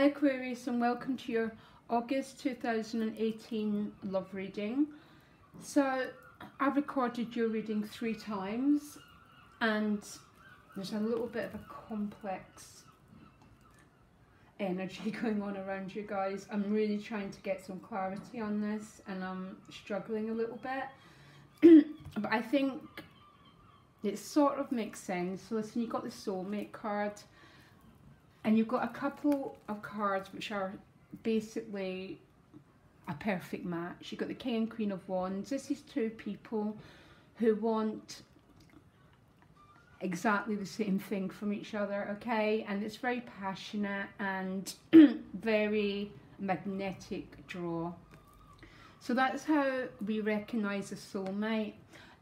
Aquarius, and welcome to your August 2018 love reading. So I've recorded your reading 3 times and there's a little bit of a complex energy going on around you guys. I'm really trying to get some clarity on this and I'm struggling a little bit. But I think it sort of makes sense. So listen, you've got the soulmate card. And you've got a couple of cards which are basically a perfect match. You've got the King and Queen of Wands. This is 2 people who want exactly the same thing from each other, okay? And it's very passionate and very magnetic draw. So that's how we recognise a soulmate.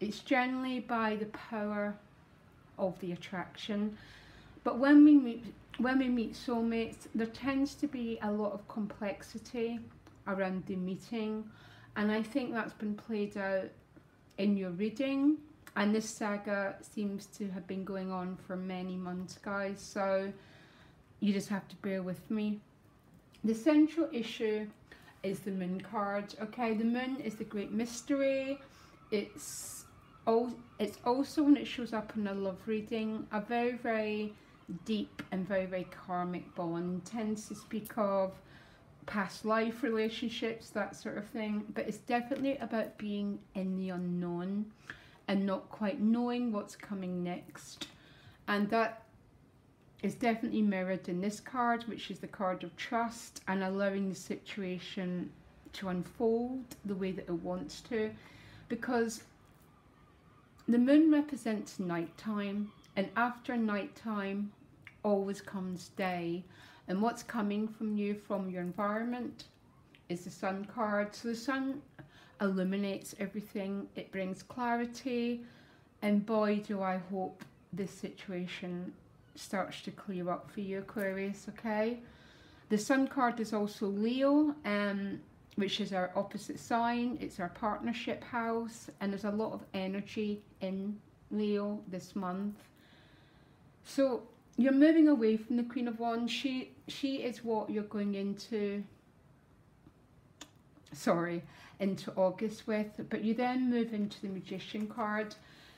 It's generally by the power of the attraction. But when we meet soulmates, there tends to be a lot of complexity around the meeting, and I think that's been played out in your reading, and this saga seems to have been going on for many months, guys, so you just have to bear with me. The central issue is the Moon card, okay? The Moon is the great mystery. It's also, when it shows up in a love reading, a very, very deep and very, very karmic bond. Tends to speak of past life relationships, that sort of thing, but it's definitely about being in the unknown and not quite knowing what's coming next, and that is definitely mirrored in this card, which is the card of trust and allowing the situation to unfold the way that it wants to, because the Moon represents nighttime. And after night time always comes day. And what's coming from you, from your environment, is the Sun card. So the Sun illuminates everything. It brings clarity. And boy, do I hope this situation starts to clear up for you, Aquarius, okay? The Sun card is also Leo, which is our opposite sign. It's our partnership house. And there's a lot of energy in Leo this month. So you're moving away from the Queen of Wands. She is what you're going into August with, but you then move into the Magician card.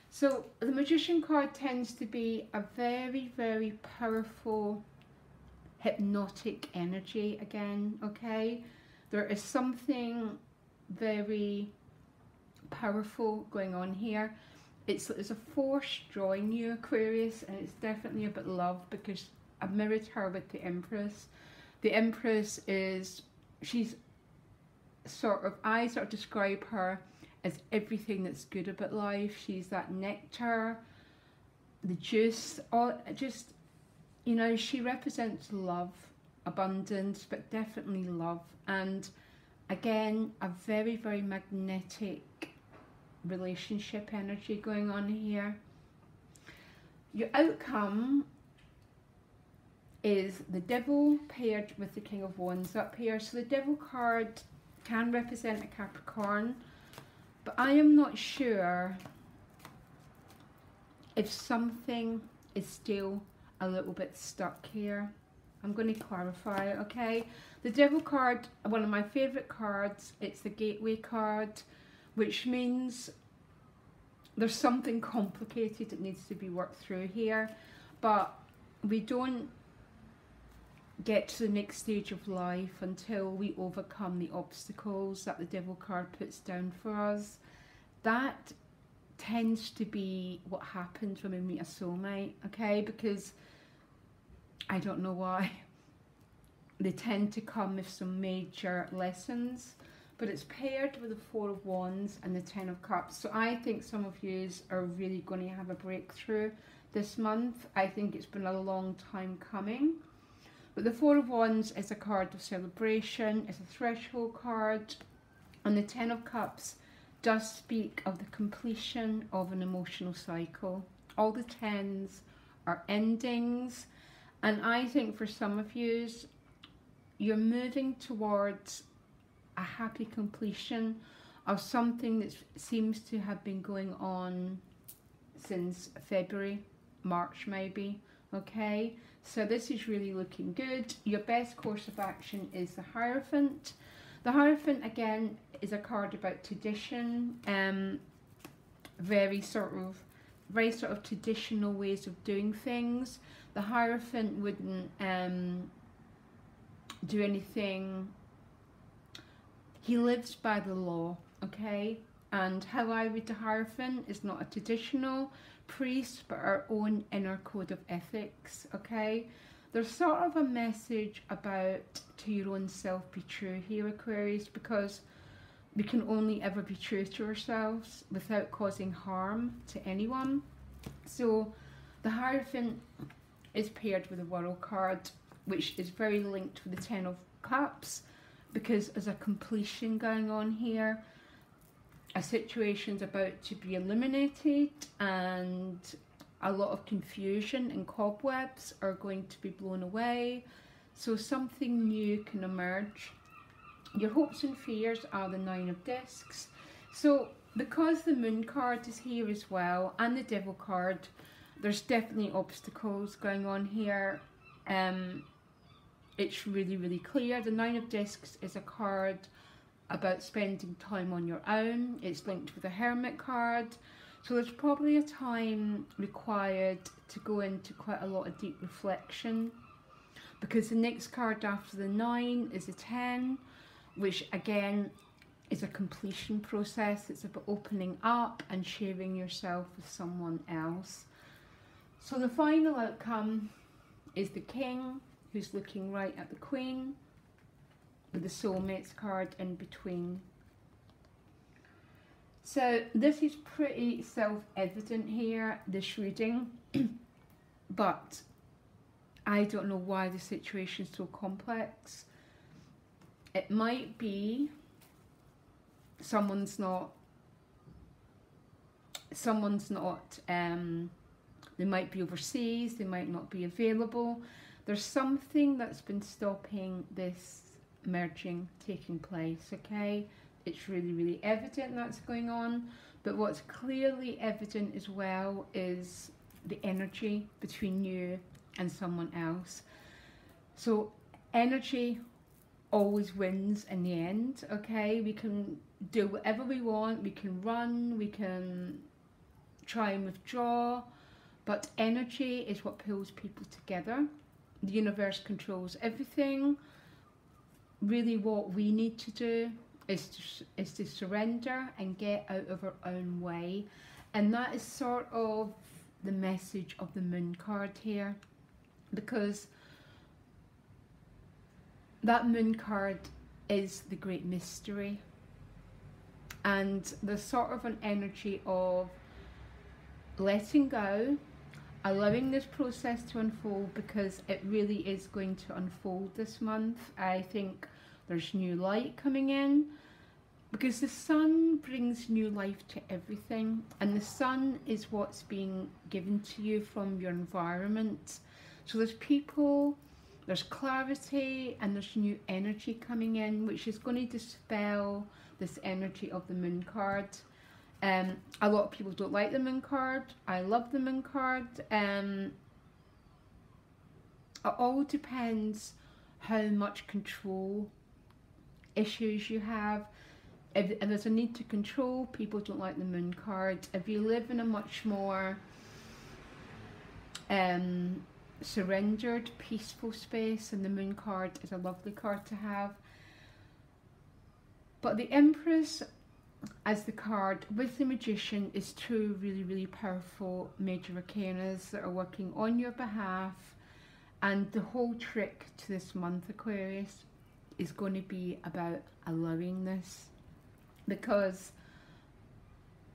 So the Magician card tends to be a very, very powerful hypnotic energy again, okay? There is something very powerful going on here. There's a force drawing you, Aquarius, and it's definitely about love, because I've mirrored her with the Empress. The Empress is, I sort of describe her as everything that's good about life. She's that nectar, the juice, just, you know, she represents love, abundance, but definitely love. And again, a very, very magnetic relationship energy going on here. Your outcome is the Devil paired with the King of Wands up here. So the Devil card can represent a Capricorn, but I am not sure if something is still a little bit stuck here. I'm going to clarify, okay? The Devil card, one of my favourite cards, it's the Gateway card, which means there's something complicated that needs to be worked through here, but we don't get to the next stage of life until we overcome the obstacles that the Devil card puts down for us. That tends to be what happens when we meet a soulmate, okay? Because I don't know why. They tend to come with some major lessons. But it's paired with the Four of Wands and the Ten of Cups. So I think some of you are really going to have a breakthrough this month. I think it's been a long time coming. But the Four of Wands is a card of celebration. It's a threshold card. And the Ten of Cups does speak of the completion of an emotional cycle. All the tens are endings. And I think for some of you, you're moving towards a happy completion of something that seems to have been going on since February, March maybe, Okay, so this is really looking good. Your best course of action is the Hierophant. The Hierophant, again, is a card about tradition, very sort of traditional ways of doing things. The Hierophant wouldn't do anything. He lives by the law, okay? And how I read the Hierophant is not a traditional priest, but our own inner code of ethics, okay? There's sort of a message about to your own self be true here, Aquarius, because we can only ever be true to ourselves without causing harm to anyone. So the Hierophant is paired with the World card, which is very linked with the Ten of Cups, because there's a completion going on here. A situation's about to be eliminated, and a lot of confusion and cobwebs are going to be blown away. So something new can emerge. Your hopes and fears are the Nine of Discs. So because the Moon card is here as well, and the Devil card, there's definitely obstacles going on here. It's really, really clear. The Nine of Discs is a card about spending time on your own. It's linked with the Hermit card. So there's probably a time required to go into quite a lot of deep reflection, because the next card after the 9 is a 10, which again is a completion process. It's about opening up and sharing yourself with someone else. So the final outcome is the King, who's looking right at the Queen, with the Soulmates card in between. So this is pretty self-evident here, this reading, but I don't know why the situation is so complex. It might be someone's not, they might be overseas, they might not be available. There's something that's been stopping this merging taking place, okay? It's really, really evident that's going on, but what's clearly evident as well is the energy between you and someone else. So energy always wins in the end, okay? We can do whatever we want, we can run, we can try and withdraw, but energy is what pulls people together. The universe controls everything. Really what we need to do is to surrender and get out of our own way, and that is sort of the message of the Moon card here, because that Moon card is the great mystery, and there's sort of an energy of letting go, allowing this process to unfold, because it really is going to unfold this month. I think there's new light coming in, because the sun brings new life to everything, and the sun is what's being given to you from your environment. So there's people, there's clarity, and there's new energy coming in, which is going to dispel this energy of the Moon card. A lot of people don't like the Moon card. I love the Moon card. It all depends how much control issues you have. If there's a need to control, people don't like the Moon card. If you live in a much more surrendered, peaceful space, and the Moon card is a lovely card to have. But the Empress as the card with the Magician is two really, really powerful major arcanas that are working on your behalf. And the whole trick to this month, Aquarius, is going to be about allowing this, because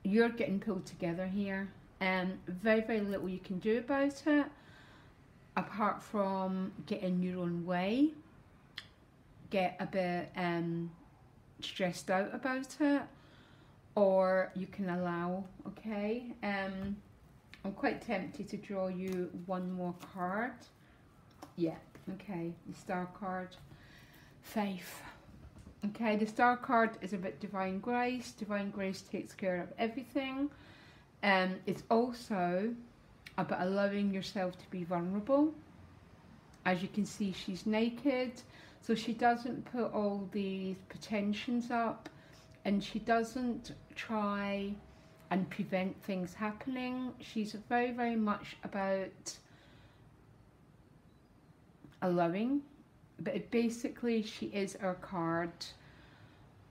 you're getting pulled together here, and very, very little you can do about it apart from get in your own way, get a bit stressed out about it, or you can allow, okay? I'm quite tempted to draw you one more card. Yeah, okay, the Star card. Faith. Okay, the Star card is about divine grace. Divine grace takes care of everything. It's also about allowing yourself to be vulnerable. As you can see, she's naked, so she doesn't put all these pretensions up, and she doesn't try and prevent things happening. She's very, very much about allowing, but basically she is our card.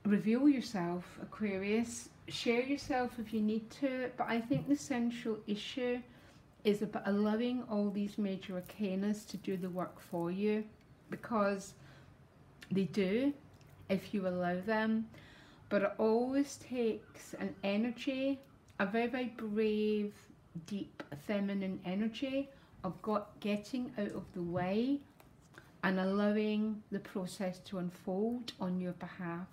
Reveal yourself, Aquarius. Share yourself if you need to, but I think the central issue is about allowing all these major arcanas to do the work for you, because they do if you allow them. But it always takes an energy, a very, very brave, deep, feminine energy of getting out of the way and allowing the process to unfold on your behalf.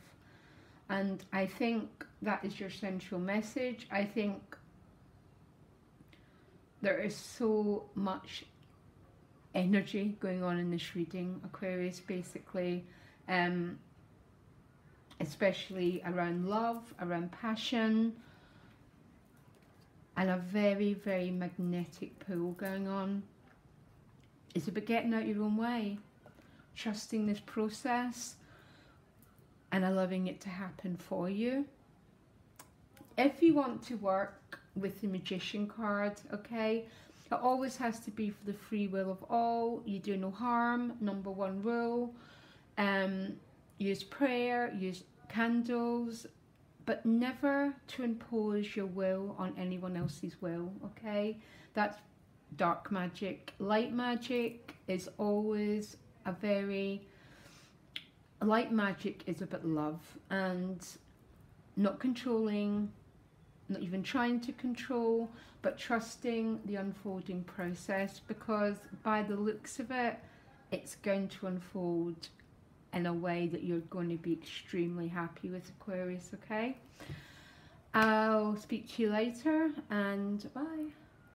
And I think that is your central message. I think there is so much energy going on in this reading, Aquarius, basically, especially around love, around passion, and a very, very magnetic pull going on. It's about getting out your own way, trusting this process and allowing it to happen for you. If you want to work with the Magician card, okay, it always has to be for the free will of all. You do no harm, number one rule. Use prayer, use candles, but never to impose your will on anyone else's will, okay? That's dark magic. Light magic is always a very... Light magic is about love and not controlling, not even trying to control, but trusting the unfolding process, because by the looks of it, it's going to unfold in a way that you're going to be extremely happy with, Aquarius, okay? I'll speak to you later, and bye.